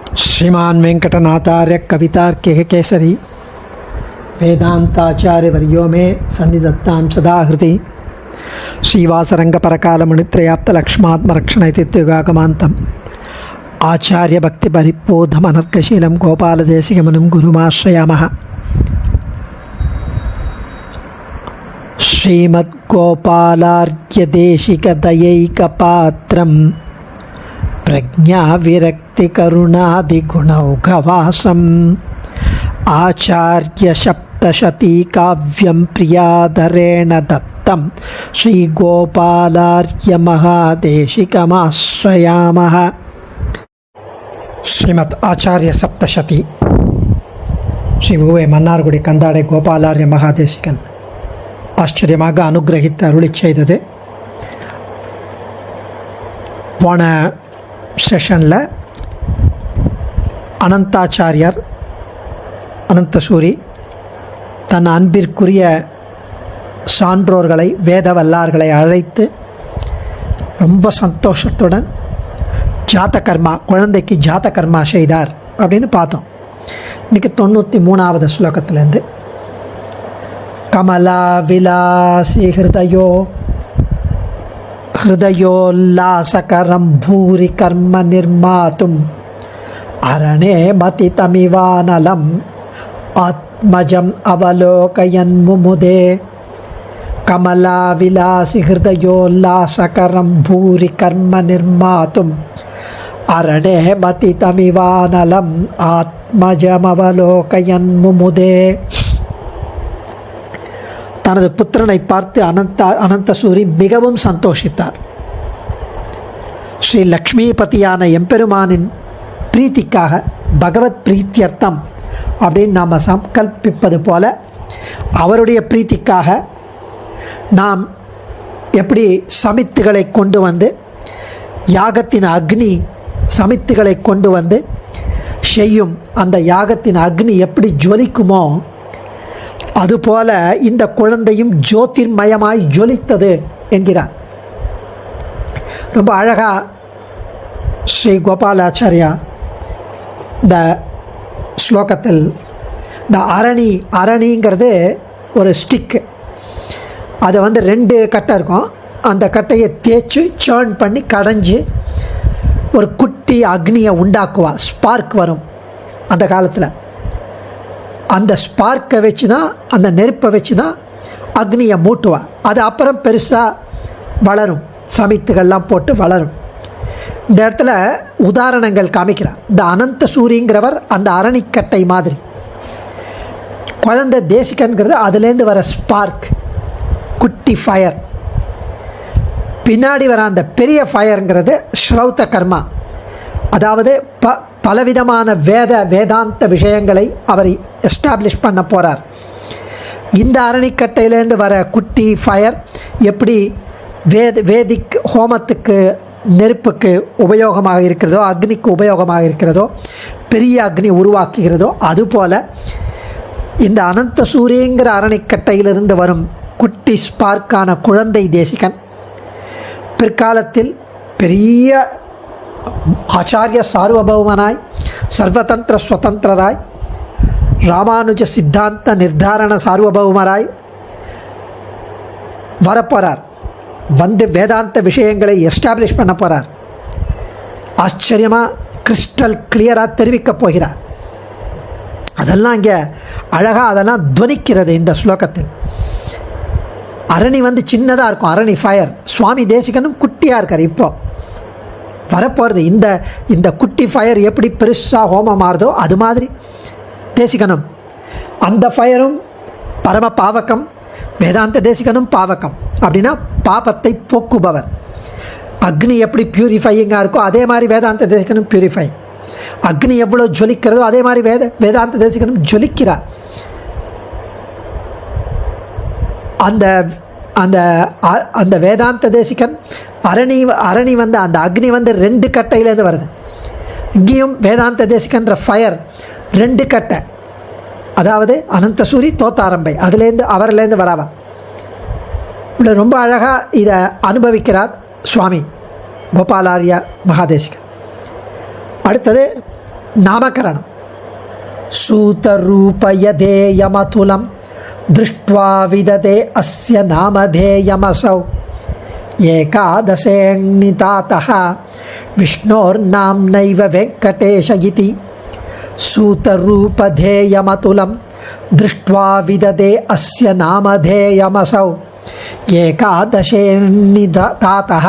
श्रीमान वेंकटनाथार्य कवितार्किक केसरी वेदांताचार्य वर्यो में सन्निधत्तां सदा हृदि श्रीवासरंग परकालमुनित्रयाप्त लक्ष्मात्मरक्षणैतित्युगागमान्तम् आचार्य भक्ति परिपोधमनर्कशीलं गोपालदेशिकमुनिं गुरुमाश्रयामः। श्रीमद्गोपालार्घ्यदेशिकदयैकपात्रं प्रज्ञाविरक्तिकरुणादिगुणौघवासम् आचार्यसप्तशतीकाव्यं प्रियाधरेण दत्तं श्रीगोपालार्घ्यमहादेशिकमाश्रयामः। श्रीमद् आचार्य सप्तशती ஸ்ரீ உவே மன்னார்குடி கந்தாடை கோபாலார்ய மகாதேசிகன் ஆச்சரியமாக அனுகிரகித்து அருளி செய்தது. போன செஷனில் அனந்தாச்சாரியார் அனந்தசூரி தன் அன்பிற்குரிய சான்றோர்களை வேத வல்லார்களை அழைத்து ரொம்ப சந்தோஷத்துடன் ஜாத கர்மா, குழந்தைக்கு ஜாத கர்மா செய்தார் அப்படின்னு பார்த்தோம். இன்றைக்கி 93வது ஸ்லோகத்திலேருந்து கமலா விலாசி ஹிருதயோல்லாசகரம் பூரி கர்ம நிர்மாத்தும் அரணே மதி தமிவானலம் ஆத்மஜம் அவலோகயன் முமுதே. கமலா விலாசி ஹிருதயோல்லாசகரம் பூரி கர்ம நிர்மாத்தும் அரணே மதி தமிவானலம் ஆத்மஜம் அவலோகயன் முமுதே. தனது புத்திரனை பார்த்து அனந்தசூரி மிகவும் சந்தோஷித்தார். ஸ்ரீ லக்ஷ்மிபதியான எம்பெருமானின் பிரீத்திக்காக, பகவத் பிரீத்தியர்த்தம் அப்படின்னு நாம் சங்கல்பிப்பது போல அவருடைய பிரீத்திக்காக நாம் எப்படி சமித்துகளை கொண்டு வந்து, யாகத்தின் அக்னி சமித்துகளை கொண்டு வந்து செய்யும் அந்த யாகத்தின் அக்னி எப்படி ஜொலிக்குமோ அதுபோல இந்த குழந்தையும் ஜோதிர்மயமாய் ஜொலித்தது என்கிறார். ரொம்ப அழகாக ஸ்ரீ கோபாலாச்சாரியா இந்த ஸ்லோகத்தில் இந்த அரணிங்கிறது ஒரு ஸ்டிக்கு, அது 2 கட்டை இருக்கும். அந்த கட்டையை தேய்ச்சி சேர்ன் பண்ணி கடைஞ்சி ஒரு குட்டி அக்னியை உண்டாக்குவா. ஸ்பார்க் வரும் அந்த காலத்தில். அந்த ஸ்பார்க்கை வச்சு தான், அந்த நெருப்பை வச்சு தான் அக்னியை மூட்டுவா. அது அப்புறம் பெருசாக வளரும், சமித்துகள்லாம் போட்டு வளரும். இந்த இடத்துல உதாரணங்கள் காமிக்கிறார். இந்த அனந்தசூரிங்கிறவர் அந்த அரணிக்கட்டை மாதிரி, குழந்தை தேசிகன்கிறது அதுலேருந்து வர ஸ்பார்க், குட்டி ஃபயர். பின்னாடி வர அந்த பெரிய ஃபயருங்கிறது ஸ்ரௌத்த கர்மா, அதாவது பலவிதமான வேதாந்த விஷயங்களை அவர் எஸ்டாப்ளிஷ் பண்ண போகிறார். இந்த அரணிக்கட்டையிலேருந்து வர குட்டி ஃபயர் எப்படி வேதிக் ஹோமத்துக்கு, நெருப்புக்கு உபயோகமாக இருக்கிறதோ, அக்னிக்கு உபயோகமாக இருக்கிறதோ, பெரிய அக்னி உருவாக்குகிறதோ, அதுபோல் இந்த அனந்தசூரியங்கிற அரணிக்கட்டையிலிருந்து வரும் குட்டி ஸ்பார்க்கான குழந்தை தேசிகன் பிற்காலத்தில் பெரிய ஆச்சாரிய சார்வபௌமனாய், சர்வதந்திர ஸ்வதந்திரராய், ராமானுஜ சித்தாந்த நிர்தாரண சார்வபௌமராய் வரப்போகிறார். வேதாந்த விஷயங்களை எஸ்டாப்ளிஷ் பண்ண போகிறார். ஆச்சரியமாக கிறிஸ்டல் கிளியராக தெரிவிக்கப் போகிறார். அதெல்லாம் இங்கே அழகாக அதெல்லாம் துவனிக்கிறது இந்த ஸ்லோகத்தில். அரணி சின்னதாக இருக்கும், அரணி ஃபயர். சுவாமி தேசிகனும் குட்டியாக இருக்கார். இப்போ வரப்போகிறது இந்த குட்டி ஃபயர் எப்படி பெருசாக ஹோமம் ஆறுதோ அது மாதிரி தேசிகனும். அந்த ஃபயரும் பரம பாவகம், வேதாந்த தேசிகனும் பாவகம். அப்படின்னா பாபத்தை போக்குபவர். அக்னி எப்படி பியூரிஃபையிங்காக இருக்கோ அதே மாதிரி வேதாந்த தேசிகனும் பியூரிஃபை. அக்னி எவ்வளோ ஜொலிக்கிறதோ அதே மாதிரி வேதாந்த தேசிகனும் ஜொலிக்கிறார். அந்த அந்த அந்த வேதாந்த தேசிகன் அரணி அந்த அக்னி 2 கட்டையிலேருந்து வருது. இங்கேயும் வேதாந்த தேசிகன்ற ஃபயர் 2 கட்டை, அதாவது அனந்தசூரி தோத்தாரம்பை, அவர்லேருந்து வராவா. இவ்வளோ ரொம்ப அழகாக இதை அனுபவிக்கிறார் சுவாமி கோபாலார்ய மகாதேசிகன். அடுத்தது நாமகரணம். சூதரூபயதேயமதுலம் திருஷ்ட்வா விததே அஸ்ய நாமதேயமசௌ ஏகாதசேண்ணிதாதः விஷ்ணோர்நாம்னைவ வெங்கடேஷ இதி. சூதரூபதேயமதுலம் திருஷ்ட்வா விததே அஸ்ய நாமதேயமசௌ ஏகாதசேண்ணிதாதः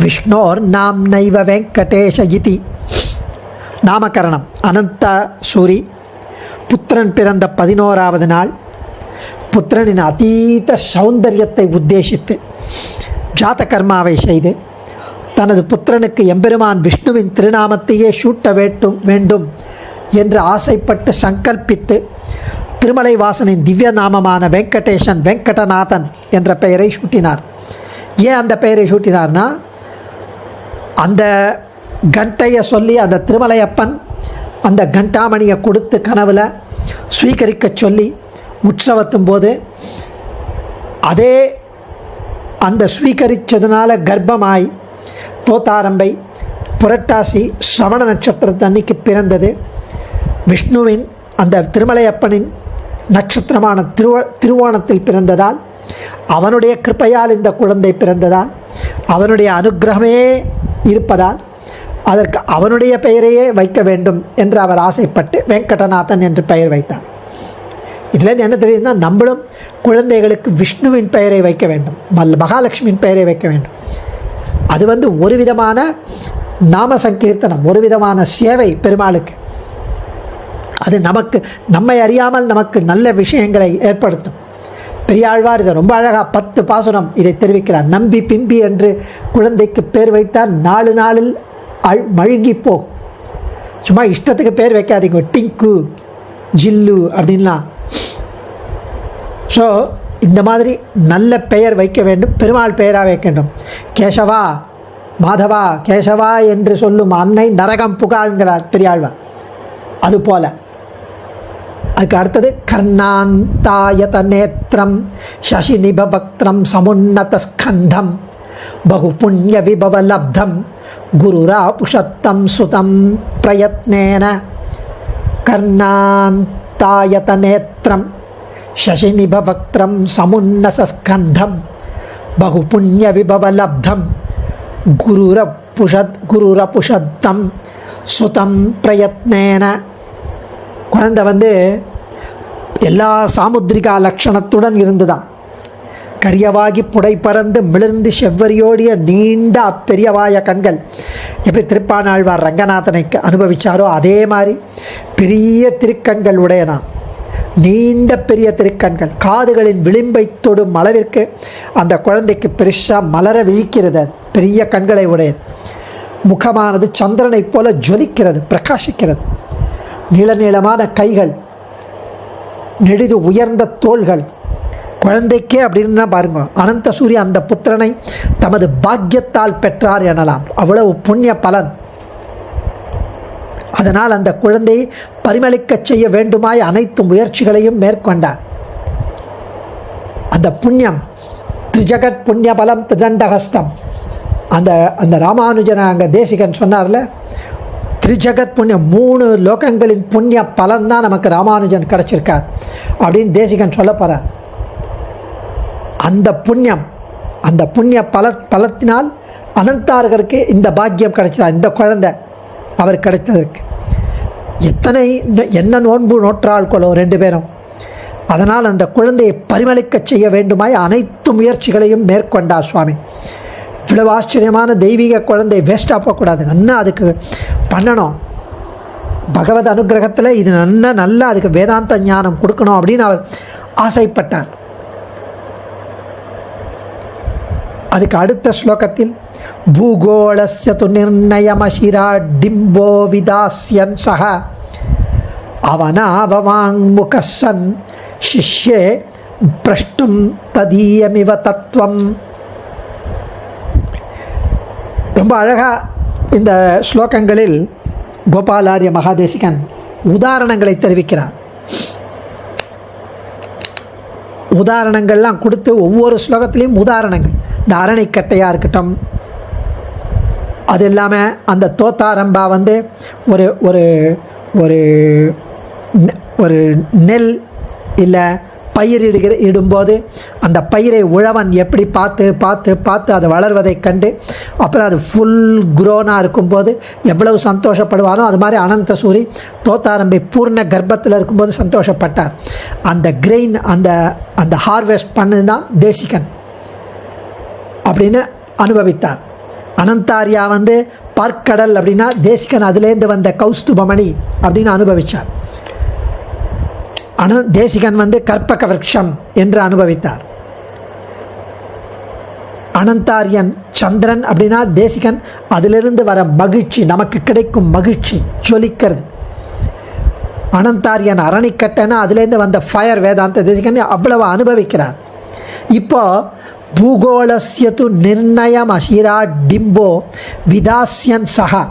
விஷ்ணோர்நாம்னைவ வெங்கடேஷ இதி. நாமகரணம். அனந்த சூரி புத்திரன் பிறந்த 11வது நாள் புத்திரனின் அதீத சௌந்தரியத்தை உத்தேசித்து ஜாத கர்மாவை செய்து தனது புத்திரனுக்கு எம்பெருமான் விஷ்ணுவின் திருநாமத்தையே சூட்ட வேண்டும் என்று ஆசைப்பட்டு சங்கல்பித்து திருமலை வாசனின் திவ்ய நாமமான வெங்கடேசன் வெங்கடநாதன் என்ற பெயரை சூட்டினார். ஏன் அந்த பெயரை சூட்டினார்னா, அந்த கண்டையை சொல்லி அந்த திருமலையப்பன் அந்த கண்டாமணியை கொடுத்து கனவில் ஸ்வீகரிக்க சொல்லி உற்சவத்தும் போது அதே அந்த ஸ்வீகரித்ததுனால கர்ப்பமாய் தோத்தாரம்பை புரட்டாசி சிரவண நட்சத்திரத்தன்னைக்கு பிறந்தது. விஷ்ணுவின் அந்த திருமலையப்பனின் நட்சத்திரமான திருவோணத்தில் பிறந்ததால் அவனுடைய கிருப்பையால் இந்த குழந்தை பிறந்ததால் அவனுடைய அனுக்கிரகமே இருப்பதால் அதற்கு அவனுடைய பெயரையே வைக்க வேண்டும் என்று அவர் ஆசைப்பட்டு வெங்கடநாதன் என்று பெயர் வைத்தார். இதில் என்ன தெரியுதுன்னா, நம்மளும் குழந்தைகளுக்கு விஷ்ணுவின் பெயரை வைக்க வேண்டும், மகாலட்சுமியின் பெயரை வைக்க வேண்டும். அது ஒரு விதமான நாம சங்கீர்த்தனம், ஒரு விதமான சேவை பெருமாளுக்கு. அது நம்மை அறியாமல் நமக்கு நல்ல விஷயங்களை ஏற்படுத்தும். பெரியாழ்வார் இதை ரொம்ப அழகாக 10 பாசுரம் இதை தெரிவிக்கிறார். நம்பி பிம்பி என்று குழந்தைக்கு பேர் வைத்தால் 4 நாளில் மழுங்கி போகும். சும்மா இஷ்டத்துக்கு பேர் வைக்காதீங்க, டிங்கு ஜில்லு அப்படின்லாம். ஸோ இந்த மாதிரி நல்ல பெயர் வைக்க வேண்டும், பெருமாள் பெயராக வைக்க வேண்டும். கேசவா மாதவா கேசவா என்று சொல்லும் அன்னை நரகம் புகாழ்கிறார் பெரியாழ்வார். அதுபோல் அதுக்கு அடுத்தது கர்ணாந்தாயத நேத்திரம் சசி நிபவக்திரம் சமுன்னத ஸ்கந்தம் பகு புண்ணிய விபவ லப்தம் குருரா புஷத்தம் சுதம் பிரயத்னேன. கர்ணாந்தாயத நேத்திரம் சசி நிபவக்திரம் சமுன்னத ஸ்கந்தம் பகு புண்ணிய விபவ லப்தம் குருரபுஷத்தம் சுதம் பிரயத்னேன. குழந்தை எல்லா சாமுத்திரிகா லட்சணத்துடன் இருந்துதான். கரியவாகி புடை பறந்து மிளர்ந்து செவ்வரியோடிய நீண்ட பெரியவாய கண்கள் எப்படி திருப்பானாழ்வார் ரங்கநாதனை அனுபவித்தாரோ அதே மாதிரி பெரிய திருக்கண்கள் உடையதான். நீண்ட பெரிய திருக்கண்கள், காதுகளின் விளிம்பை தொடும் அளவிற்கு அந்த குழந்தைக்கு பெருசாக மலர விழிக்கிறது. பெரிய கண்களை உடையது. முகமானது சந்திரனைப் போல ஜொலிக்கிறது, பிரகாசிக்கிறது. நீளமான கைகள், நெடிது உயர்ந்த தோள்கள். குழந்தைக்கே அப்படின்னா பாருங்க, அனந்த சூரிய அந்த புத்திரனை தமது பாக்கியத்தால் பெற்றார் எனலாம். அவ்வளவு புண்ணிய பலன். அதனால் அந்த குழந்தையை பரிமளிக்க செய்ய வேண்டுமாய் அனைத்து முயற்சிகளையும் மேற்கொண்டார். அந்த புண்ணியம் திரிஜகத் புண்ணிய பலம் திரிதண்டஹஸ்தம். அந்த ராமானுஜனை அங்கே தேசிகன் சொன்னார்ல, திரிஜகத் புண்ணியம் 3 லோகங்களின் புண்ணிய பலன் தான் நமக்கு ராமானுஜன் கிடச்சிருக்கார் அப்படின்னு தேசிகன் சொல்ல போகிறார். அந்த புண்ணிய பலத்தினால் அனந்தாரகருக்கு இந்த பாக்கியம் கிடைச்சதா, இந்த குழந்தை அவர் கிடைத்ததற்கு. என்ன நோன்பு நோற்றாள் கொலோ 2 பேரும். அதனால் அந்த குழந்தையை பரிமளிக்க செய்ய வேண்டுமாய் அனைத்து முயற்சிகளையும் மேற்கொண்டார் சுவாமி. இவ்வளவு ஆச்சரியமான தெய்வீக குழந்தை வேஸ்ட்டாக போகக்கூடாது, நன்னா அதுக்கு பண்ணணும். பகவத் அனுகிரகத்தில் இது நல்லா அதுக்கு வேதாந்த ஞானம் கொடுக்கணும் அப்படின்னு அவர் ஆசைப்பட்டார். அதுக்கு அடுத்த ஸ்லோகத்தில் பூகோளஸ்ய து நிர்ணயமசிரா டிம்போ விதாஸ்யன் சஹ அவனாவவாங்முகசன் சிஷ்யே பிரஷ்டும் ததீயமிவ தத்துவம். ரொம்ப அழகாக இந்த ஸ்லோகங்களில் கோபாலாரிய மகாதேசிகன் உதாரணங்களை தெரிவிக்கிறார். உதாரணங்கள்லாம் கொடுத்து, ஒவ்வொரு ஸ்லோகத்திலையும் உதாரணங்கள், இந்த அரணைக்கட்டையாக இருக்கட்டும், அது இல்லாமல் அந்த தோத்தாரம்பா வந்து ஒரு ஒரு ஒரு ஒரு நெல் இல்லை பயிர் இடும்போது அந்த பயிரை உழவன் எப்படி பார்த்து பார்த்து பார்த்து அது வளர்வதை கண்டு அப்புறம் அது ஃபுல் குரோனாக இருக்கும்போது எவ்வளவு சந்தோஷப்படுவாரோ அது மாதிரி அனந்த சூரி தோத்தாரம்பை பூர்ண கர்ப்பத்தில் இருக்கும்போது சந்தோஷப்பட்டார். அந்த கிரெயின் அந்த அந்த ஹார்வெஸ்ட் பண்ணது தான் தேசிகன் அப்படின்னு அனுபவித்தார். அனந்தாரியா வந்து பார்க்கடல் அப்படின்னா தேசிகன் அதுலேருந்து வந்த கௌஸ்துபமணி அப்படின்னு அனுபவித்தார். தேசிகன் வந்து கற்பக விருட்சம் என்று அனுபவித்தார். அனந்தாரியன் சந்திரன் அப்படின்னா தேசிகன் அதிலிருந்து வர மகிழ்ச்சி, நமக்கு கிடைக்கும் மகிழ்ச்சி ஜொலிக்கிறது. அனந்தாரியன் அரணிக்கட்டைன்னா அதுலேருந்து வந்த ஃபயர் வேதாந்த தேசிகன் அவ்வளவு அனுபவிக்கிறார். இப்போ பூகோளஸ்யது நிர்ணயம் அஹிரா டிம்போ விதாஸ்யன் சஹா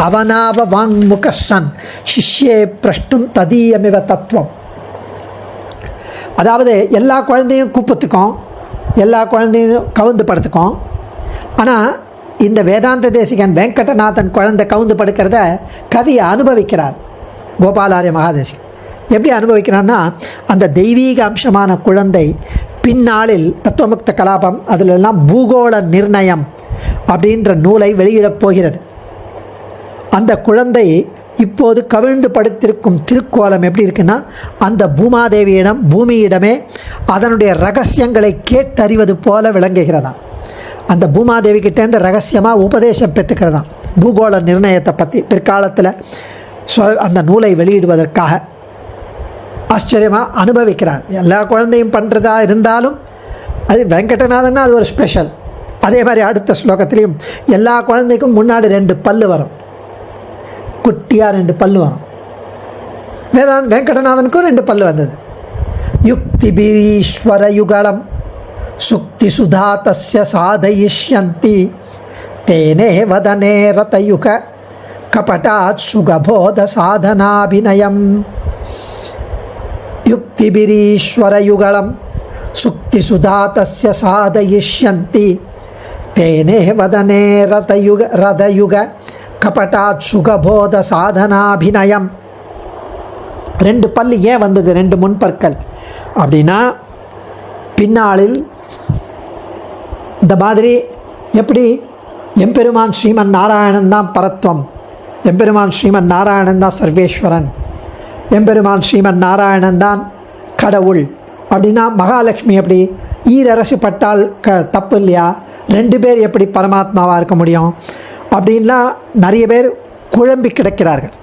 அவனாவ வாங்முகசன் சிஷ்யே பிரஷ்டும் ததீயமிவ தத்துவம். அதாவது எல்லா குழந்தையும் கூப்பத்துக்கும் எல்லா குழந்தையும் கவுந்து படுத்துக்கும். ஆனால் இந்த வேதாந்த தேசிகன் வெங்கடநாதன் குழந்தை கவுந்து படுக்கிறத கவி அனுபவிக்கிறார். கோபாலாரிய மகாதேசிகன் எப்படி அனுபவிக்கிறான்னா, அந்த தெய்வீக அம்சமான குழந்தை பின்னாளில் தத்துவமுக்த கலாபம் அதிலெல்லாம் பூகோள நிர்ணயம் அப்படின்ற நூலை வெளியிடப் போகிறது. அந்த குழந்தை இப்போது கவிழ்ந்து படுத்திருக்கும் திருக்கோலம் எப்படி இருக்குன்னா, அந்த பூமாதேவியிடம் பூமியிடமே அதனுடைய ரகசியங்களை கேட்டறிவது போல விளங்குகிறதாம். அந்த பூமாதேவிக்கிட்டேருந்து ரகசியமாக உபதேசம் பெற்றுக்கிறதாம் பூகோள நிர்ணயத்தை பற்றி பிற்காலத்தில் அந்த நூலை வெளியிடுவதற்காக. ஆச்சரியமாக அனுபவிக்கிறார். எல்லா குழந்தையும் பண்ணுறதா இருந்தாலும் அது வெங்கடநாதன்னா அது ஒரு ஸ்பெஷல். அதே மாதிரி அடுத்த ஸ்லோகத்திலையும் எல்லா குழந்தைக்கும் முன்னாடி 2 பல்லு வரும், குட்டியாக 2 பல்லு வரும். வெங்கடநாதனுக்கும் 2 பல்லு வந்தது. யுக்திபீரீஸ்வர யுகலம் சுக்தி சுதா தஸ்ய சாதயிஷ்யந்தி தேனே வதனே ரதயுக கபடாத் சுகபோத சாதனாபிநயம். யுக்திபிரீஸ்வர யுகலம் சுக்தி சுதா தஸ்ய சாதயிஷ்யந்தி தேனே வதனே ரதயுக கபடாத் சுகபோத சாதனாபிநயம். 2 பல்லு ஏன் வந்தது? 2 முன்பற்கள் அப்படின்னா, பின்னாளில் இந்த மாதிரி எப்படி எம்பெருமான் ஸ்ரீமன் நாராயணன் தான் பரத்வம், எம்பெருமான் ஸ்ரீமன் நாராயணன் தான் சர்வேஸ்வரன், எம்பெருமான் ஸ்ரீமன் நாராயணன் தான் கடவுள் அப்படின்னா, மகாலட்சுமி எப்படி ஈரரசு பட்டால் தப்பு இல்லையா? 2 பேர் எப்படி பரமாத்மாவாக இருக்க முடியும் அப்படின்லாம் நிறைய பேர் குழம்பி கிடக்கிறார்கள்.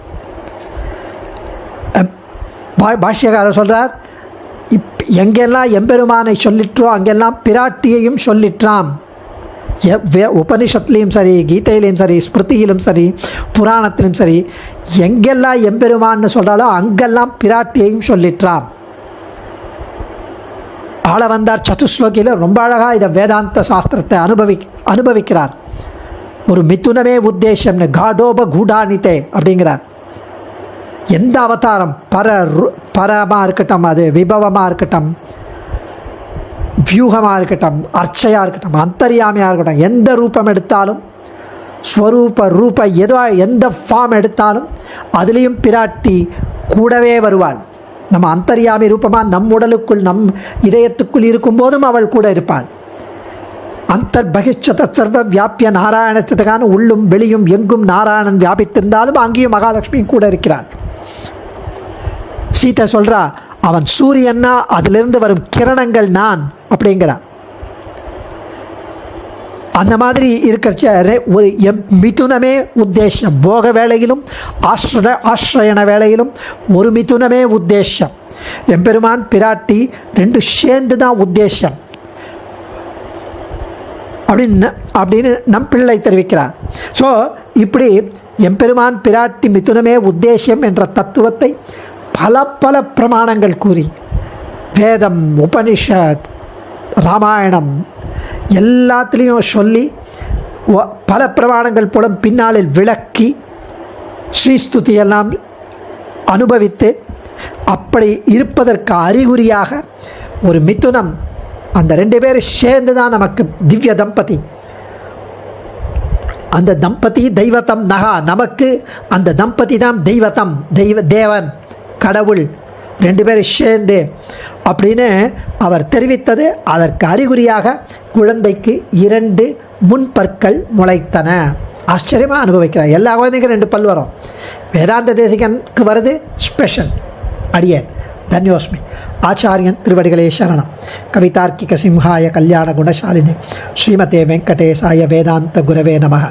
பாஷ்யக்காரர் சொல்கிறார், எங்கெல்லாம் எம்பெருமானை சொல்லிற்றோ அங்கெல்லாம் பிராட்டியையும் சொல்லிற்றாம். உபனிஷத்துலேயும் சரி, கீதையிலையும் சரி, ஸ்மிருதியிலும் சரி, புராணத்திலும் சரி, எங்கெல்லாம் எம்பெருமான்னு சொல்கிறாலோ அங்கெல்லாம் பிராட்டியையும் சொல்லிற்றாம். ஆளவந்தார் சதுஸ்லோகியில் ரொம்ப அழகாக இதை வேதாந்த சாஸ்திரத்தை அனுபவிக்கிறார். ஒரு மிதுனமே உத்தேசம்னு காடோப கூடானித்தே அப்படிங்கிறார். எந்த அவதாரம் பரமாக இருக்கட்டும், அது விபவமாக இருக்கட்டும், வியூகமாக இருக்கட்டும், அர்ச்சையாக இருக்கட்டும், அந்தர்யாமியாக இருக்கட்டும், எந்த ரூபம் எடுத்தாலும், ஸ்வரூப ரூப எந்த ஃபார்ம் எடுத்தாலும் அதுலேயும் பிராட்டி கூடவே வருவாள். நம்ம அந்தர்யாமி ரூபமாக நம் உடலுக்குள் நம் இதயத்துக்குள் இருக்கும்போதும் அவள் கூட இருப்பாள். அந்தர்பகிஷ்சத சர்வ வியாபிய நாராயணத்துக்கான உள்ளும் வெளியும் எங்கும் நாராயணன் வியாபித்திருந்தாலும் அங்கேயும் மகாலட்சுமியும் கூட இருக்கிறாள். சீதை சொல்கிறா, அவன் சூரியன்னா அதிலிருந்து வரும் கிரணங்கள் நான் அப்படிங்கிறான். அந்த மாதிரி இருக்கிற ஒரு மிதுனமே உத்தேசம். போக வேளையிலும் ஆශ්‍රயண வேளையிலும் ஒரு மிதுனமே உத்தேசம். எம்பெருமான் பிராட்டி 2 சேர்ந்து தான் உத்தேசம் அப்படின்னு நம் பிள்ளை தெரிவிக்கிறார். ஸோ இப்படி எம்பெருமான் பிராட்டி மிதுனமே உத்தேசம் என்ற தத்துவத்தை பல பல பிரமாணங்கள் கூறி, வேதம், உபனிஷத், ராமாயணம் எல்லாத்துலேயும் சொல்லி பல பிரமாணங்கள் மூலம் பின்னாளில் விளக்கி ஸ்ரீஸ்துதியெல்லாம் அனுபவித்து, அப்படி இருப்பதற்கு அறிகுறியாக ஒரு மிதுனம், அந்த 2 பேரும் சேர்ந்து தான் நமக்கு திவ்ய தம்பதி அந்த தம்பதி தெய்வத்தம் நகா, நமக்கு அந்த தம்பதி தான் தெய்வத்தம், தேவன் கடவுள், 2 பேரும் சேர்ந்து அப்படின்னு அவர் தெரிவித்தது. அதற்கு அறிகுறியாக குழந்தைக்கு 2 முன்பற்கள் முளைத்தன. ஆச்சரியமாக அனுபவிக்கிறார். எல்லா குழந்தைக்கும் 2 பல் வரும். வேதாந்த தேசிகனுக்கு வருது ஸ்பெஷல். அடியேன் தன்யோஸ்மி. ஆச்சாரியன் திருவடிகளே சரணம். கவிதார்க்கிக சிம்ஹாய கல்யாண குணசாலினி ஸ்ரீமதே வெங்கடேசாய வேதாந்த குரவே நமः.